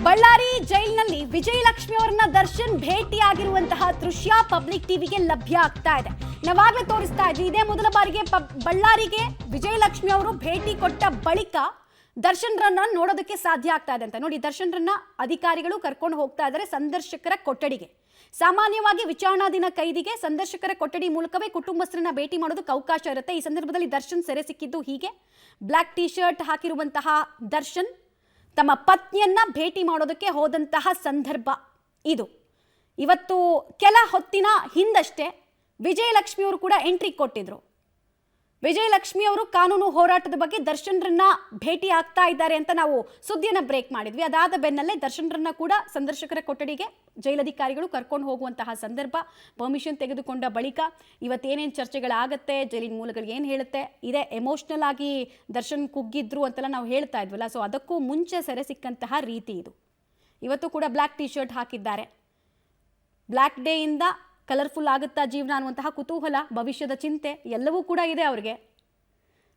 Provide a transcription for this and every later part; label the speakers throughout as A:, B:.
A: ಬಳ್ಳಾರಿ ಜೈಲಿನಲ್ಲಿ ವಿಜಯಲಕ್ಷ್ಮಿ ಅವರನ್ನ ದರ್ಶನ್ ಭೇಟಿಯಾಗಿರುವಂತಹ ದೃಶ್ಯ ಪಬ್ಲಿಕ್ ಟಿವಿಗೆ ಲಭ್ಯ ಆಗ್ತಾ ಇದೆ. ನಾವಾಗಲೇ ತೋರಿಸ್ತಾ ಇದ್ವಿ, ಇದೇ ಮೊದಲ ಬಾರಿಗೆ ಬಳ್ಳಾರಿಗೆ ವಿಜಯಲಕ್ಷ್ಮಿ ಅವರು ಭೇಟಿ ಕೊಟ್ಟ ಬಳಿಕ ದರ್ಶನ್ರನ್ನ ನೋಡೋದಕ್ಕೆ ಸಾಧ್ಯ ಆಗ್ತಾ ಇದೆ ಅಂತ. ನೋಡಿ, ದರ್ಶನ್ರನ್ನ ಅಧಿಕಾರಿಗಳು ಕರ್ಕೊಂಡು ಹೋಗ್ತಾ ಇದ್ದಾರೆ ಸಂದರ್ಶಕರ ಕೊಠಡಿಗೆ. ಸಾಮಾನ್ಯವಾಗಿ ವಿಚಾರಣಾಧೀನ ಕೈದಿಗೆ ಸಂದರ್ಶಕರ ಕೊಠಡಿ ಮೂಲಕವೇ ಕುಟುಂಬಸ್ಥರನ್ನ ಭೇಟಿ ಮಾಡೋದಕ್ಕೆ ಅವಕಾಶ ಇರುತ್ತೆ. ಈ ಸಂದರ್ಭದಲ್ಲಿ ದರ್ಶನ್ ಸೆರೆ ಸಿಕ್ಕಿದ್ದು ಹೀಗೆ. ಬ್ಲ್ಯಾಕ್ ಟಿ ಶರ್ಟ್ ಹಾಕಿರುವಂತಹ ದರ್ಶನ್ ತಮ್ಮ ಪತ್ನಿಯನ್ನ ಭೇಟಿ ಮಾಡೋದಕ್ಕೆ ಹೋದಂತಹ ಸಂದರ್ಭ ಇದು. ಇವತ್ತು ಕೆಲ ಹೊತ್ತಿನ ಹಿಂದಷ್ಟೇ ವಿಜಯಲಕ್ಷ್ಮಿ ಅವರು ಕೂಡ ಎಂಟ್ರಿ ಕೊಟ್ಟಿದ್ರು. ವಿಜಯಲಕ್ಷ್ಮಿ ಅವರು ಕಾನೂನು ಹೋರಾಟದ ಬಗ್ಗೆ ದರ್ಶನ್ರನ್ನ ಭೇಟಿ ಆಗ್ತಾ ಇದ್ದಾರೆ ಅಂತ ನಾವು ಸುದ್ದಿಯನ್ನ ಬ್ರೇಕ್ ಮಾಡಿದ್ವಿ. ಅದಾದ ಬೆನ್ನಲ್ಲೇ ದರ್ಶನ್ರನ್ನ ಕೂಡ ಸಂದರ್ಶಕರ ಕೊಠಡಿಗೆ ಜೈಲಧಿಕಾರಿಗಳು ಕರ್ಕೊಂಡು ಹೋಗುವಂತಹ ಸಂದರ್ಭ. ಪರ್ಮಿಷನ್ ತೆಗೆದುಕೊಂಡ ಬಳಿಕ ಇವತ್ತೇನೇನು ಚರ್ಚೆಗಳಾಗತ್ತೆ, ಜೈಲಿನ ಮೂಲಗಳು ಏನು ಹೇಳುತ್ತೆ, ಇದೇ ಎಮೋಷ್ನಲ್ ಆಗಿ ದರ್ಶನ್ ಕುಗ್ಗಿದ್ರು ಅಂತೆಲ್ಲ ನಾವು ಹೇಳ್ತಾ ಇದ್ವಲ್ಲ, ಸೊ ಅದಕ್ಕೂ ಮುಂಚೆ ಸೆರೆ ಸಿಕ್ಕಂತಹ ರೀತಿ ಇದು. ಇವತ್ತು ಕೂಡ ಬ್ಲ್ಯಾಕ್ ಟಿ ಶರ್ಟ್ ಹಾಕಿದ್ದಾರೆ. ಬ್ಲ್ಯಾಕ್ ಡೇ ಇಂದ ಕಲರ್ಫುಲ್ ಆಗುತ್ತಾ ಜೀವನ ಅನ್ನುವಂತಹ ಕುತೂಹಲ, ಭವಿಷ್ಯದ ಚಿಂತೆ ಎಲ್ಲವೂ ಕೂಡ ಇದೆ ಅವರಿಗೆ.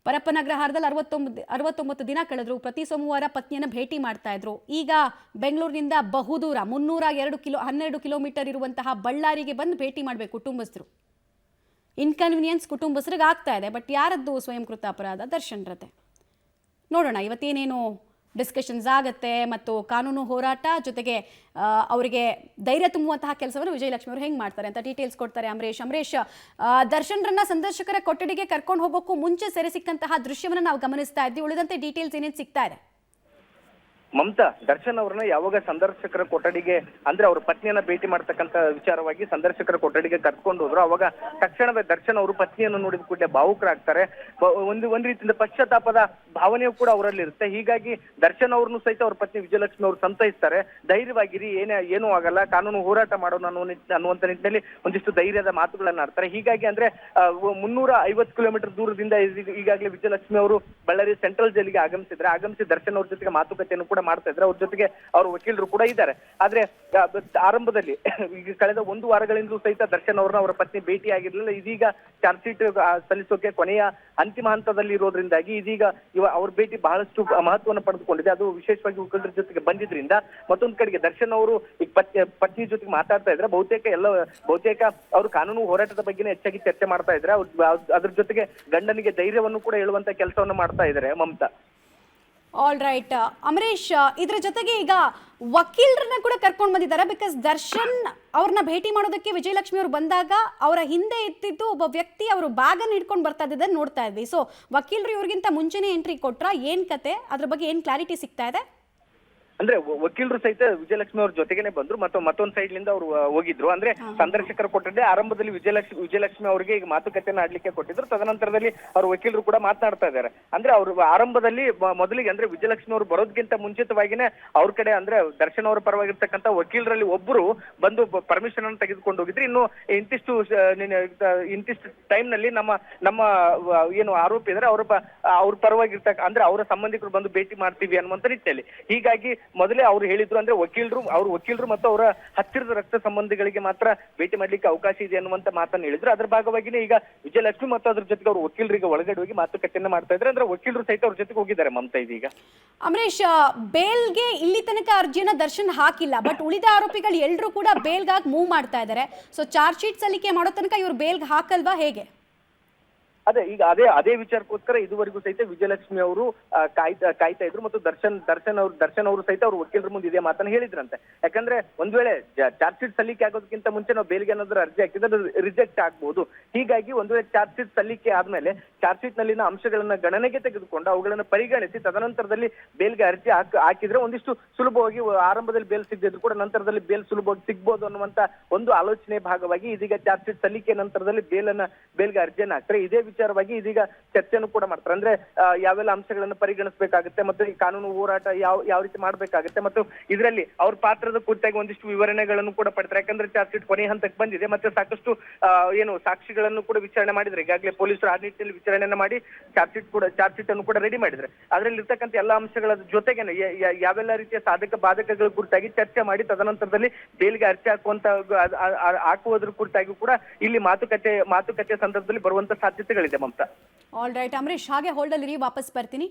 A: ಪರಪ್ಪನಗ್ರಹಾರದಲ್ಲಿ 69 ದಿನ ಕಳೆದ್ರು. ಪ್ರತಿ ಸೋಮವಾರ ಪತ್ನಿಯನ್ನು ಭೇಟಿ ಮಾಡ್ತಾ ಇದ್ರು. ಈಗ ಬೆಂಗಳೂರಿನಿಂದ ಬಹುದೂರ 12 ಕಿಲೋಮೀಟರ್ ಇರುವಂತಹ ಬಳ್ಳಾರಿಗೆ ಬಂದು ಭೇಟಿ ಮಾಡಬೇಕು ಕುಟುಂಬಸ್ಥರು. ಇನ್ಕನ್ವೀನಿಯನ್ಸ್ ಕುಟುಂಬಸ್ಥರಿಗೆ ಆಗ್ತಾ ಇದೆ. ಬಟ್ ಯಾರದ್ದು ಸ್ವಯಂಕೃತ ಅಪರಾಧ? ದರ್ಶನ್ರತೆ. ನೋಡೋಣ ಇವತ್ತೇನೇನು ಡಿಸ್ಕಷನ್ಸ್ ಆಗುತ್ತೆ ಮತ್ತು ಕಾನೂನು ಹೋರಾಟ ಜೊತೆಗೆ ಅವರಿಗೆ ಧೈರ್ಯ ತುಂಬುವಂತಹ ಕೆಲಸವನ್ನು ವಿಜಯಲಕ್ಷ್ಮಿ ಅವರು ಹೆಂಗೆ ಮಾಡ್ತಾರೆ ಅಂತ ಡೀಟೇಲ್ಸ್ ಕೊಡ್ತಾರೆ ಅಮರೇಶ್. ದರ್ಶನ್ರನ್ನ ಸಂದರ್ಶಕರ ಕೊಠಡಿಗೆ ಕರ್ಕೊಂಡು ಹೋಗೋಕ್ಕೂ ಮುಂಚೆ ಸೆರೆ ಸಿಕ್ಕಂತಹ ದೃಶ್ಯವನ್ನು ನಾವು ಗಮನಿಸ್ತಾ ಇದ್ವಿ. ಉಳಿದಂತೆ ಡೀಟೇಲ್ಸ್ ಏನೇನು ಸಿಗ್ತಾ ಇದೆ?
B: ಮಮತಾ, ದರ್ಶನ್ ಅವ್ರನ್ನ ಯಾವಾಗ ಸಂದರ್ಶಕರ ಕೊಠಡಿಗೆ ಅಂದ್ರೆ ಅವ್ರ ಪತ್ನಿಯನ್ನ ಭೇಟಿ ಮಾಡ್ತಕ್ಕಂತ ವಿಚಾರವಾಗಿ ಸಂದರ್ಶಕರ ಕೊಠಡಿಗೆ ಕರ್ಕೊಂಡು ಹೋದ್ರು, ಅವಾಗ ತಕ್ಷಣವೇ ದರ್ಶನ್ ಅವರು ಪತ್ನಿಯನ್ನು ನೋಡಿದ ಕೂಡಲೇ ಭಾವುಕರಾಗ್ತಾರೆ. ಒಂದು ರೀತಿಯಿಂದ ಪಶ್ಚಾತ್ತಾಪದ ಭಾವನೆಯೂ ಕೂಡ ಅವರಲ್ಲಿ ಇರುತ್ತೆ. ಹೀಗಾಗಿ ದರ್ಶನ್ ಅವ್ರನ್ನು ಸಹಿತ ಅವ್ರ ಪತ್ನಿ ವಿಜಯಲಕ್ಷ್ಮಿ ಅವರು ಸಂತೈಸ್ತಾರೆ. ಧೈರ್ಯವಾಗಿರಿ, ಏನೂ ಆಗಲ್ಲ, ಕಾನೂನು ಹೋರಾಟ ಮಾಡೋಣ ಅನ್ನುವಂತ ನಿಟ್ಟಿನಲ್ಲಿ ಒಂದಿಷ್ಟು ಧೈರ್ಯದ ಮಾತುಗಳನ್ನ ಆಡ್ತಾರೆ. ಹೀಗಾಗಿ ಅಂದ್ರೆ 350 ಕಿಲೋಮೀಟರ್ ದೂರದಿಂದ ಈಗಾಗಲೇ ವಿಜಯಲಕ್ಷ್ಮಿ ಅವರು ಬಳ್ಳಾರಿ ಸೆಂಟ್ರಲ್ ಜೈಲಿಗೆ ಆಗಮಿಸಿ ದರ್ಶನ್ ಅವ್ರ ಜೊತೆಗೆ ಮಾತುಕತೆಯನ್ನು ಕೂಡ ಮಾಡ್ತಾ ಇದ್ರೆ. ಅವ್ರ ಜೊತೆಗೆ ಅವ್ರ ವಕೀಲರು ಕೂಡ ಇದ್ದಾರೆ. ಆದ್ರೆ ಆರಂಭದಲ್ಲಿ ಈಗ ಕಳೆದ 1 ವಾರಗಳಿಂದಲೂ ಸಹಿತ ದರ್ಶನ್ ಅವ್ರನ್ನ ಅವರ ಪತ್ನಿ ಭೇಟಿ ಆಗಿರ್ಲಿಲ್ಲ. ಇದೀಗ ಚಾರ್ಜ್ ಶೀಟ್ ಸಲ್ಲಿಸೋಕೆ ಕೊನೆಯ ಅಂತಿಮ ಹಂತದಲ್ಲಿ ಇರೋದ್ರಿಂದಾಗಿ ಇದೀಗ ಅವ್ರ ಭೇಟಿ ಬಹಳಷ್ಟು ಮಹತ್ವವನ್ನು ಪಡೆದುಕೊಂಡಿದೆ. ಅದು ವಿಶೇಷವಾಗಿ ವಕೀಲರ ಜೊತೆಗೆ ಬಂದಿದ್ರಿಂದ. ಮತ್ತೊಂದು ಕಡೆಗೆ ದರ್ಶನ್ ಅವರು ಈಗ ಪತ್ನಿ ಜೊತೆಗೆ ಮಾತಾಡ್ತಾ ಇದ್ರೆ ಬಹುತೇಕ ಅವರು ಕಾನೂನು ಹೋರಾಟದ ಬಗ್ಗೆ ಹೆಚ್ಚಾಗಿ ಚರ್ಚೆ ಮಾಡ್ತಾ ಇದ್ರೆ. ಅದ್ರ ಜೊತೆಗೆ ಗಂಡನಿಗೆ ಧೈರ್ಯವನ್ನು ಕೂಡ ಹೇಳುವಂತ ಕೆಲಸವನ್ನು ಮಾಡ್ತಾ ಇದ್ದಾರೆ ಮಮತಾ.
A: ಆಲ್ ರೈಟ್ ಅಮರೇಶ್, ಇದ್ರ ಜೊತೆಗೆ ಈಗ ವಕೀಲರನ್ನ ಕೂಡ ಕರ್ಕೊಂಡು ಬಂದಿದ್ದಾರೆ. ಬಿಕಾಸ್ ದರ್ಶನ್ ಅವ್ರನ್ನ ಭೇಟಿ ಮಾಡೋದಕ್ಕೆ ವಿಜಯಲಕ್ಷ್ಮಿ ಅವರು ಬಂದಾಗ ಅವರ ಹಿಂದೆ ಇತ್ತಿದ್ದು ಒಬ್ಬ ವ್ಯಕ್ತಿ ಅವರು ಬ್ಯಾಗ್ ಅನ್ನು ಹಿಡ್ಕೊಂಡು ಬರ್ತಾ ಇದ್ದಿದ್ದನ್ನು ನೋಡ್ತಾ ಇದ್ವಿ. ಸೊ ವಕೀಲರು ಇವ್ರಿಗಿಂತ ಮುಂಚೆನೇ ಎಂಟ್ರಿ ಕೊಟ್ರ, ಏನ್ ಕತೆ, ಅದ್ರ ಬಗ್ಗೆ ಏನ್ ಕ್ಲಾರಿಟಿ ಸಿಗ್ತಾ ಇದೆ?
B: ಅಂದ್ರೆ ವಕೀಲರು ಸಹಿತ ವಿಜಯಲಕ್ಷ್ಮಿ ಅವ್ರ ಜೊತೆಗೇನೆ ಬಂದ್ರು. ಮತ್ತೊಂದು ಸೈಡ್ ಲಿಂದ ಅವರು ಹೋಗಿದ್ರು. ಅಂದ್ರೆ ಸಂದರ್ಶಕರು ಕೊಟ್ಟಿದ್ದೆ ಆರಂಭದಲ್ಲಿ ವಿಜಯಲಕ್ಷ್ಮಿ ಅವರಿಗೆ ಈಗ ಮಾತುಕತೆಯನ್ನು ಆಡ್ಲಿಕ್ಕೆ ಕೊಟ್ಟಿದ್ರು. ತದನಂತರದಲ್ಲಿ ಅವ್ರ ವಕೀಲರು ಕೂಡ ಮಾತನಾಡ್ತಾ ಇದ್ದಾರೆ. ಅಂದ್ರೆ ಅವರು ಆರಂಭದಲ್ಲಿ ಮೊದಲಿಗೆ ಅಂದ್ರೆ ವಿಜಯಲಕ್ಷ್ಮಿ ಅವರು ಬರೋದಕ್ಕಿಂತ ಮುಂಚಿತವಾಗಿನೇ ಅವ್ರ ಕಡೆ ಅಂದ್ರೆ ದರ್ಶನ್ ಅವರ ಪರವಾಗಿರ್ತಕ್ಕಂಥ ವಕೀಲರಲ್ಲಿ ಒಬ್ಬರು ಬಂದು ಪರ್ಮಿಷನ್ ಅನ್ನು ತೆಗೆದುಕೊಂಡು ಹೋಗಿದ್ರು. ಇನ್ನು ಇಂತಿಷ್ಟು ಟೈಮ್ ನಲ್ಲಿ ನಮ್ಮ ಏನು ಆರೋಪಿ ಇದ್ರೆ ಅವ್ರ ಪರವಾಗಿರ್ತಕ್ಕ ಅಂದ್ರೆ ಅವರ ಸಂಬಂಧಿಕರು ಬಂದು ಭೇಟಿ ಮಾಡ್ತೀವಿ ಅನ್ನುವಂತ ನಿಟ್ಟಿನಲ್ಲಿ. ಹೀಗಾಗಿ ಮೊದಲೇ ಅವ್ರು ಹೇಳಿದ್ರು ಅಂದ್ರೆ ವಕೀಲರು ಮತ್ತು ಅವರ ಹತ್ತಿರದ ರಕ್ತ ಸಂಬಂಧಿಗಳಿಗೆ ಮಾತ್ರ ಭೇಟಿ ಮಾಡ್ಲಿಕ್ಕೆ ಅವಕಾಶ ಇದೆ ಅನ್ನುವಂತ ಮಾತನ್ನು ಹೇಳಿದ್ರು. ಅದ್ರ ಭಾಗವಾಗಿನೇ ಈಗ ವಿಜಯಲಕ್ಷ್ಮಿ ಮತ್ತು ಅದ್ರ ಜೊತೆಗೆ ಅವ್ರ ವಕೀಲರಿಗೆ ಒಳಗಡೆ ಹೋಗಿ ಮಾತುಕತೆಯನ್ನ ಮಾಡ್ತಾ ಇದ್ರೆ. ಅಂದ್ರೆ ವಕೀಲರು ಸಹಿತ ಅವ್ರ ಜೊತೆಗೆ ಹೋಗಿದ್ದಾರೆ ಮಮತಾ. ಇದೀಗ
A: ಅಮರೇಶ್, ಬೇಲ್ಗೆ ಇಲ್ಲಿ ತನಕ ಅರ್ಜಿಯನ್ನ ದರ್ಶನ್ ಹಾಕಿಲ್ಲ. ಬಟ್ ಉಳಿದ ಆರೋಪಿಗಳು ಎಲ್ಲರೂ ಕೂಡ ಬೇಲ್ಗಾಗಿ ಮೂವ್ ಮಾಡ್ತಾ ಇದ್ದಾರೆ. ಸೊ ಚಾರ್ಜ್ ಶೀಟ್ ಸಲ್ಲಿಕೆ ಮಾಡೋ ತನಕ ಇವ್ರು ಬೇಲ್ಗೆ ಹಾಕಲ್ವಾ, ಹೇಗೆ?
B: ಈಗ ಅದೇ ವಿಚಾರಕ್ಕೋಸ್ಕರ ಇದುವರೆಗೂ ಸಹಿತ ವಿಜಯಲಕ್ಷ್ಮಿ ಅವರು ಕಾಯ್ತಾ ಇದ್ರು. ಮತ್ತು ದರ್ಶನ್ ಅವರು ಸಹಿತ ಅವ್ರ ವಕೀಲರ ಮುಂದೆ ಇದೇ ಮಾತನ್ನ ಹೇಳಿದ್ರಂತೆ. ಯಾಕಂದ್ರೆ ಒಂದ್ ವೇಳೆ ಚಾರ್ಜ್ ಶೀಟ್ ಸಲ್ಲಿಕೆ ಆಗೋದಕ್ಕಿಂತ ಮುಂಚೆ ನಾವು ಬೇಲ್ಗೆ ಏನಾದ್ರೂ ಅರ್ಜಿ ಹಾಕಿದ್ರೆ ರಿಜೆಕ್ಟ್ ಆಗ್ಬಹುದು. ಹೀಗಾಗಿ ಒಂದ್ ವೇಳೆ ಚಾರ್ಜ್ ಶೀಟ್ ಸಲ್ಲಿಕೆ ಆದ್ಮೇಲೆ ಚಾರ್ಜ್ ಶೀಟ್ ನಲ್ಲಿನ ಅಂಶಗಳನ್ನ ಗಣನೆಗೆ ತೆಗೆದುಕೊಂಡು ಅವುಗಳನ್ನ ಪರಿಗಣಿಸಿ ತದನಂತರದಲ್ಲಿ ಬೇಲ್ಗೆ ಅರ್ಜಿ ಹಾಕಿದ್ರೆ ಒಂದಿಷ್ಟು ಸುಲಭವಾಗಿ, ಆರಂಭದಲ್ಲಿ ಬೇಲ್ ಸಿಗದಿದ್ರು ಕೂಡ ನಂತರದಲ್ಲಿ ಬೇಲ್ ಸುಲಭವಾಗಿ ಸಿಗ್ಬೋದು ಅನ್ನುವಂತ ಒಂದು ಆಲೋಚನೆ ಭಾಗವಾಗಿ ಇದೀಗ ಚಾರ್ಜ್ ಶೀಟ್ ಸಲ್ಲಿಕೆ ನಂತರದಲ್ಲಿ ಬೇಲ್ಗೆ ಅರ್ಜಿಯನ್ನ ಹಾಕ್ತಾರೆ. ಇದೇ ವಿಚಾರವಾಗಿ ಇದೀಗ ಚರ್ಚೆಯನ್ನು ಕೂಡ ಮಾಡ್ತಾರೆ. ಅಂದ್ರೆ ಯಾವೆಲ್ಲ ಅಂಶಗಳನ್ನು ಪರಿಗಣಿಸಬೇಕಾಗುತ್ತೆ ಮತ್ತು ಈ ಕಾನೂನು ಹೋರಾಟ ಯಾವ ರೀತಿ ಮಾಡ್ಬೇಕಾಗುತ್ತೆ ಮತ್ತು ಇದರಲ್ಲಿ ಅವ್ರ ಪಾತ್ರದ ಕುರಿತಾಗಿ ಒಂದಿಷ್ಟು ವಿವರಣೆಗಳನ್ನು ಕೂಡ ಪಡ್ತಾರೆ. ಯಾಕಂದ್ರೆ ಚಾರ್ಜ್ ಶೀಟ್ ಕೊನೆಯ ಹಂತಕ್ಕೆ ಬಂದಿದೆ. ಮತ್ತೆ ಸಾಕಷ್ಟು ಸಾಕ್ಷಿಗಳನ್ನು ಕೂಡ ವಿಚಾರಣೆ ಮಾಡಿದ್ರೆ. ಈಗಾಗಲೇ ಪೊಲೀಸರು ಆ ನಿಟ್ಟಿನಲ್ಲಿ ವಿಚಾರಣೆಯನ್ನ ಮಾಡಿ ಚಾರ್ಜ್ ಶೀಟ್ ಅನ್ನು ಕೂಡ ರೆಡಿ ಮಾಡಿದ್ರೆ. ಅದರಲ್ಲಿ ಇರ್ತಕ್ಕಂಥ ಎಲ್ಲ ಅಂಶಗಳ ಜೊತೆಗೇನೆ ಯಾವೆಲ್ಲ ರೀತಿಯ ಸಾಧಕ ಬಾಧಕಗಳ ಕುರಿತಾಗಿ ಚರ್ಚೆ ಮಾಡಿ ತದನಂತರದಲ್ಲಿ ಬೇಲ್ಗೆ ಅರ್ಜಿ ಹಾಕುವುದ್ರ ಕುರಿತಾಗಿ ಕೂಡ ಇಲ್ಲಿ ಮಾತುಕತೆ ಸಂದರ್ಭದಲ್ಲಿ ಬರುವಂತ ಸಾಧ್ಯತೆಗಳಿದೆ ಮಮತಾ.
A: ಆಲ್ ರೈಟ್ ಅಮರೇಶ್, ಹಾಗೆ ಹೋಲ್ಡಲ್ಲಿ ವಾಪಸ್ ಬರ್ತೀನಿ.